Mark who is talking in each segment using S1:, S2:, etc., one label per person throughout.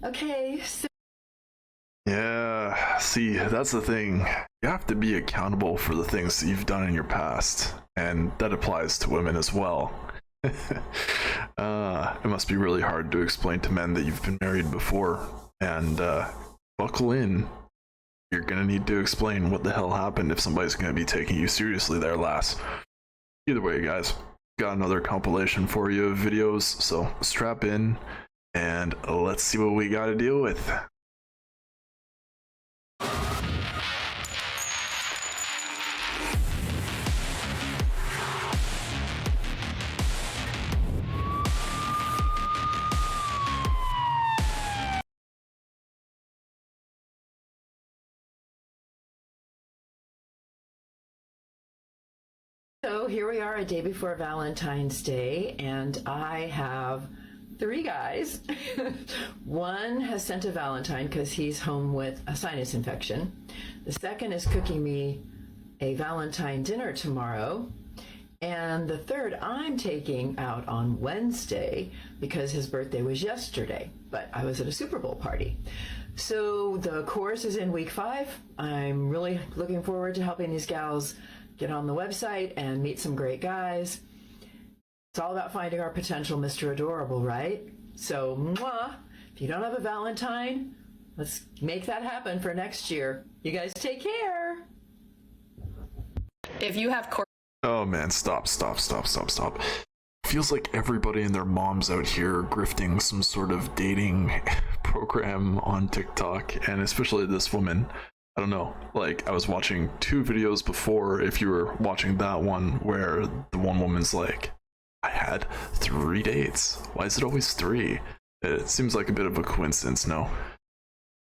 S1: Okay, so
S2: Yeah, see, that's the thing. You have to be accountable for the things that you've done in your past, and that applies to women as well. It must be really hard to explain to men that you've been married before, and buckle in. You're gonna need to explain what the hell happened if somebody's gonna be taking you seriously there, lass. Either way, guys, got another compilation for you of videos, so strap in, and let's see what we gotta deal with.
S1: here we are a day before Valentine's Day, and I have 3 guys. One has sent a Valentine because he's home with a sinus infection. The second is cooking me a Valentine dinner tomorrow. And the third I'm taking out on Wednesday because his birthday was yesterday, but I was at a Super Bowl party. So the course is in week 5. I'm really looking forward to helping these gals get on the website and meet some great guys. It's all about finding our potential Mr. Adorable, right? So, mwah, if you don't have a Valentine, let's make that happen for next year. You guys take care.
S3: If you have
S2: Oh man, stop. Feels like everybody and their mom's out here grifting some sort of dating program on TikTok, and especially this woman. I don't know, like I was watching 2 videos before, if you were watching that one, where the one woman's like, I had 3 dates. Why is it always 3? It seems like a bit of a coincidence, no?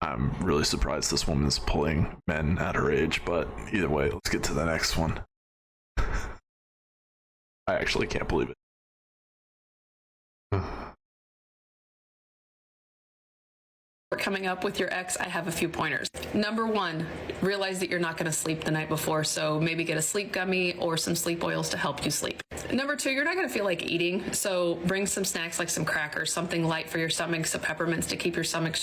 S2: I'm really surprised this woman's pulling men at her age, but either way, let's get to the next one. I actually can't believe it.
S3: coming up with your ex, I have a few pointers. Number 1, realize that you're not going to sleep the night before, so maybe get a sleep gummy or some sleep oils to help you sleep. Number 2, you're not going to feel like eating, so bring some snacks like some crackers, something light for your stomach, some peppermints to keep your stomach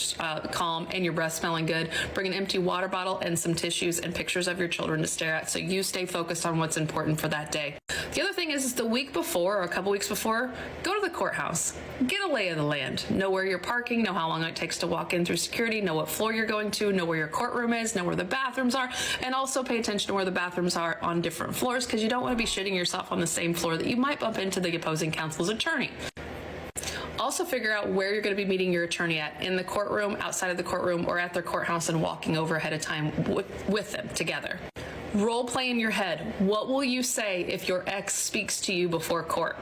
S3: calm and your breath smelling good. Bring an empty water bottle and some tissues and pictures of your children to stare at so you stay focused on what's important for that day. The other thing is the week before or a couple weeks before, go to the courthouse. Get a lay of the land. Know where you're parking, know how long it takes to walk in through security, know what floor you're going to, know where your courtroom is, know where the bathrooms are, and also pay attention to where the bathrooms are on different floors because you don't want to be shitting yourself on the same floor that you might bump into the opposing counsel's attorney. Also figure out where you're going to be meeting your attorney at, in the courtroom, outside of the courtroom, or at their courthouse, and walking over ahead of time with them together. Role play in your head. What will you say if your ex speaks to you before court?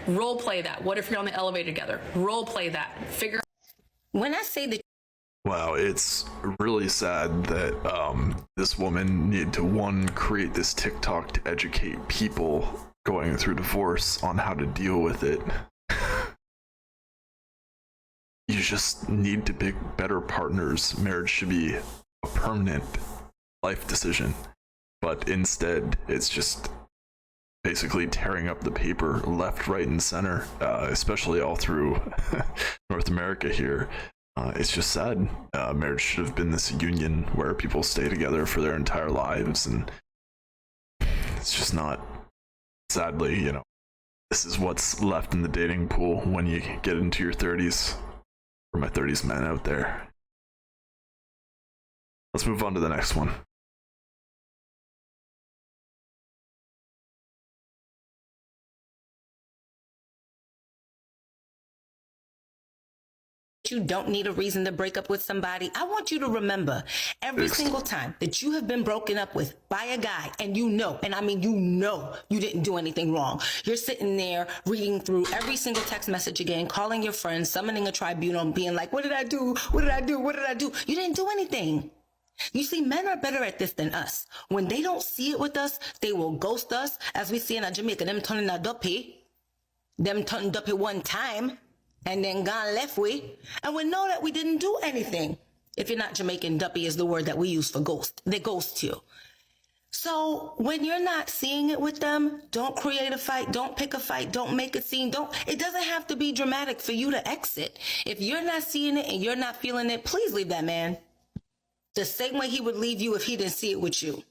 S3: Role play that. What if you're on the elevator together? Role play that. Figure.
S4: When I say that.
S2: Wow, it's really sad that this woman needed to, 1, create this TikTok to educate people going through divorce on how to deal with it. You just need to pick better partners. Marriage should be a permanent life decision, but instead it's just basically tearing up the paper left, right, and center, especially all through North America here. It's just sad. Marriage should have been this union where people stay together for their entire lives, and it's just not. Sadly, you know, this is what's left in the dating pool when you get into your 30s. For my 30s men out there. Let's move on to the next one.
S4: You don't need a reason to break up with somebody. I want you to remember every single time that you have been broken up with by a guy, and you know, and I mean you know, you didn't do anything wrong. You're sitting there reading through every single text message again, calling your friends, summoning a tribunal, and being like, what did I do? What did I do? What did I do? You didn't do anything. You see, men are better at this than us. When they don't see it with us, they will ghost us, as we see in Jamaica, them turning a duppy. Them turning duppy one time. And then gone left way, and we know that we didn't do anything. If you're not Jamaican, duppy is the word that we use for ghost. They ghost you. So when you're not seeing it with them, don't create a fight, don't pick a fight, don't make a scene, it doesn't have to be dramatic for you to exit. If you're not seeing it and you're not feeling it, please leave that man. The same way he would leave you if he didn't see it with you.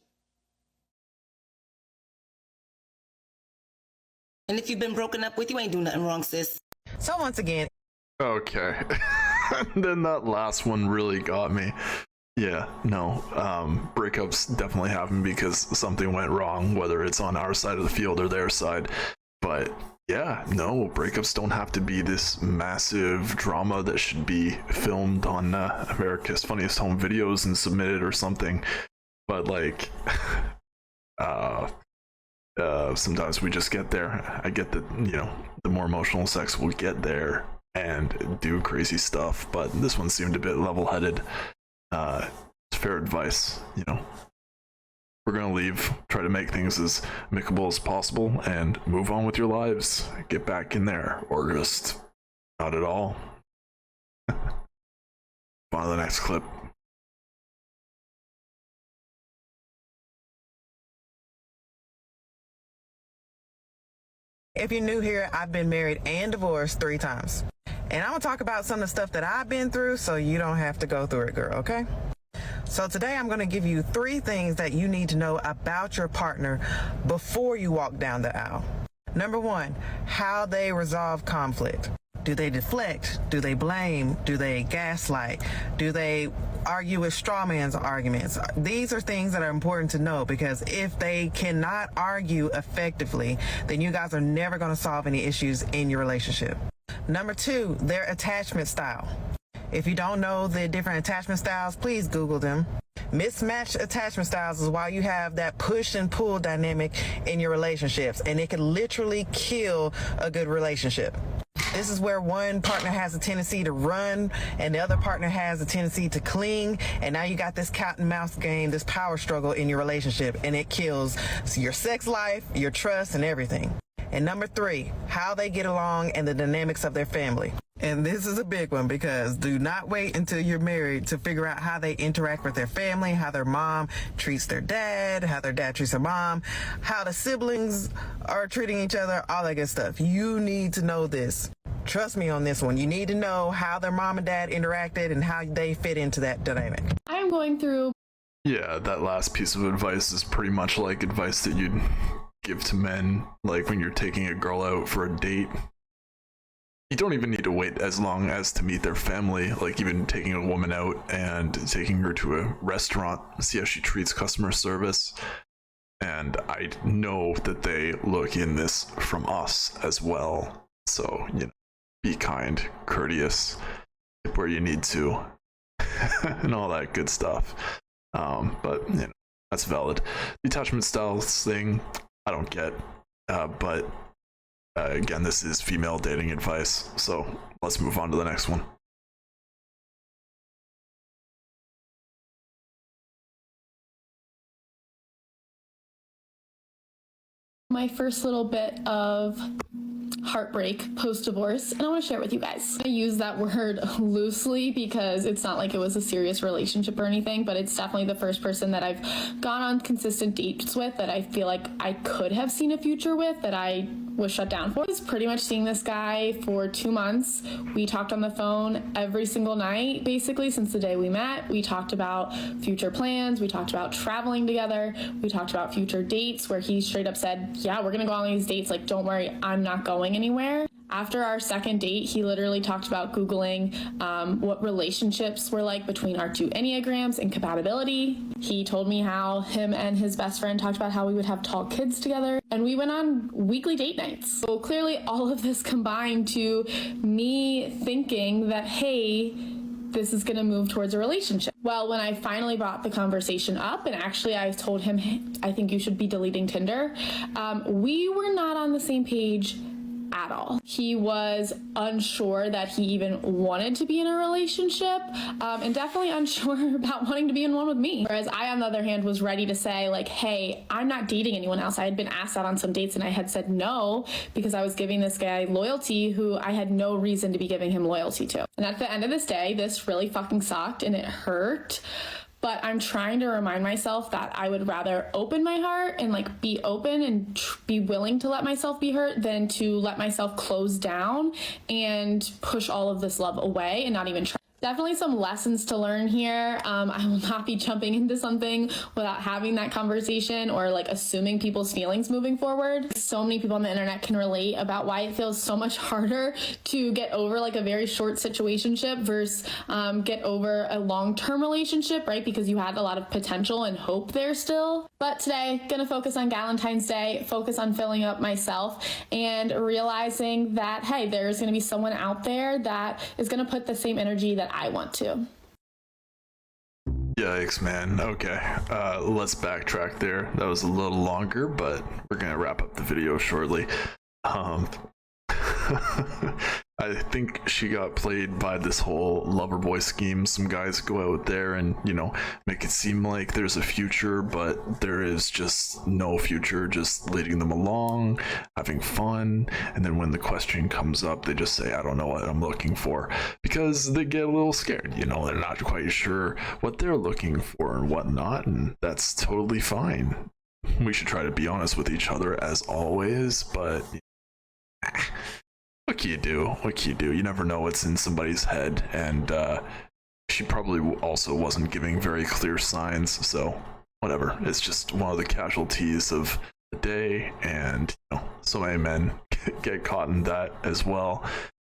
S4: And if you've been broken up with, you ain't doing nothing wrong, sis.
S5: So once again,
S2: Okay. And then that last one really got me. Yeah, no. Breakups definitely happen because something went wrong, whether it's on our side of the field or their side. But yeah, no, breakups don't have to be this massive drama that should be filmed on America's Funniest Home Videos and submitted or something. But like, sometimes we just get there. I get that, the more emotional sex will get there and do crazy stuff, but this one seemed a bit level-headed. It's fair advice, We're gonna leave, try to make things as amicable as possible, and move on with your lives. Get back in there, or just not at all. On to the next clip.
S5: if you're new here, I've been married and divorced 3 times. And I'm gonna talk about some of the stuff that I've been through so you don't have to go through it, girl, okay? So today I'm gonna give you 3 things that you need to know about your partner before you walk down the aisle. Number 1, how they resolve conflict. Do they deflect? Do they blame? Do they gaslight? Do they argue with straw man's arguments? These are things that are important to know, because if they cannot argue effectively, then you guys are never going to solve any issues in your relationship. Number 2, their attachment style. If you don't know the different attachment styles, please Google them. Mismatched attachment styles is why you have that push and pull dynamic in your relationships, and it can literally kill a good relationship. This is where one partner has a tendency to run and the other partner has a tendency to cling, and now you got this cat and mouse game, this power struggle in your relationship, and it kills your sex life, your trust, and everything. And number 3, how they get along and the dynamics of their family. And this is a big one, because do not wait until you're married to figure out how they interact with their family, how their mom treats their dad, how their dad treats their mom, how the siblings are treating each other, all that good stuff. You need to know this. Trust me on this one. You need to know how their mom and dad interacted and how they fit into that dynamic.
S3: I'm going through.
S2: Yeah, that last piece of advice is pretty much like advice that you'd give to men, like when you're taking a girl out for a date. You don't even need to wait as long as to meet their family, like even taking a woman out and taking her to a restaurant, see how she treats customer service. And I know that they look in this from us as well. So, be kind, courteous, where you need to, and all that good stuff. But, that's valid. The attachment styles thing, I don't get, but again, this is female dating advice, so let's move on to the next one.
S6: My first little bit of heartbreak post-divorce, and I want to share it with you guys. I use that word loosely because it's not like it was a serious relationship or anything, but it's definitely the first person that I've gone on consistent dates with that I feel like I could have seen a future with, that I was shut down for. I was pretty much seeing this guy for 2 months. We talked on the phone every single night, basically, since the day we met. We talked about future plans. We talked about traveling together. We talked about future dates, where he straight up said, yeah, we're gonna go on these dates. Like, don't worry, I'm not going anywhere. After our second date, he literally talked about Googling what relationships were like between our 2 Enneagrams and compatibility. He told me how him and his best friend talked about how we would have tall kids together, and we went on weekly date nights. So clearly all of this combined to me thinking that, hey, this is gonna move towards a relationship. Well, when I finally brought the conversation up, and actually I told him, hey, I think you should be deleting Tinder, we were not on the same page at all. He was unsure that he even wanted to be in a relationship, and definitely unsure about wanting to be in one with me. Whereas I, on the other hand, was ready to say, like, hey, I'm not dating anyone else. I had been asked out on some dates and I had said no because I was giving this guy loyalty who I had no reason to be giving him loyalty to. And at the end of this day, this really fucking sucked and it hurt. But I'm trying to remind myself that I would rather open my heart and like be open and be willing to let myself be hurt than to let myself close down and push all of this love away and not even try. Definitely some lessons to learn here. I will not be jumping into something without having that conversation or like assuming people's feelings moving forward. So many people on the internet can relate about why it feels so much harder to get over like a very short situationship versus get over a long-term relationship, right? Because you had a lot of potential and hope there still. But today, gonna focus on Valentine's Day, focus on filling up myself and realizing that, hey, there's gonna be someone out there that is gonna put the same energy that I want to.
S2: Yikes, man. Okay, let's backtrack there. That was a little longer, but we're gonna wrap up the video shortly. I think she got played by this whole lover boy scheme. Some guys go out there and, you know, make it seem like there's a future, but there is just no future, just leading them along, having fun. And then when the question comes up, they just say, I don't know what I'm looking for, because they get a little scared. You know, they're not quite sure what they're looking for and whatnot. And that's totally fine. We should try to be honest with each other as always, but what can you do? What can you do? You never know what's in somebody's head, and she probably also wasn't giving very clear signs, so whatever. It's just one of the casualties of the day, and you know, so many men get caught in that as well,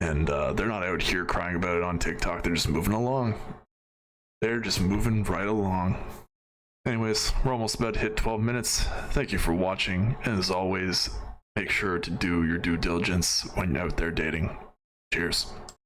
S2: and they're not out here crying about it on TikTok. They're just moving along. They're just moving right along. Anyways, we're almost about to hit 12 minutes. Thank you for watching, and as always, make sure to do your due diligence when you're out there dating. Cheers.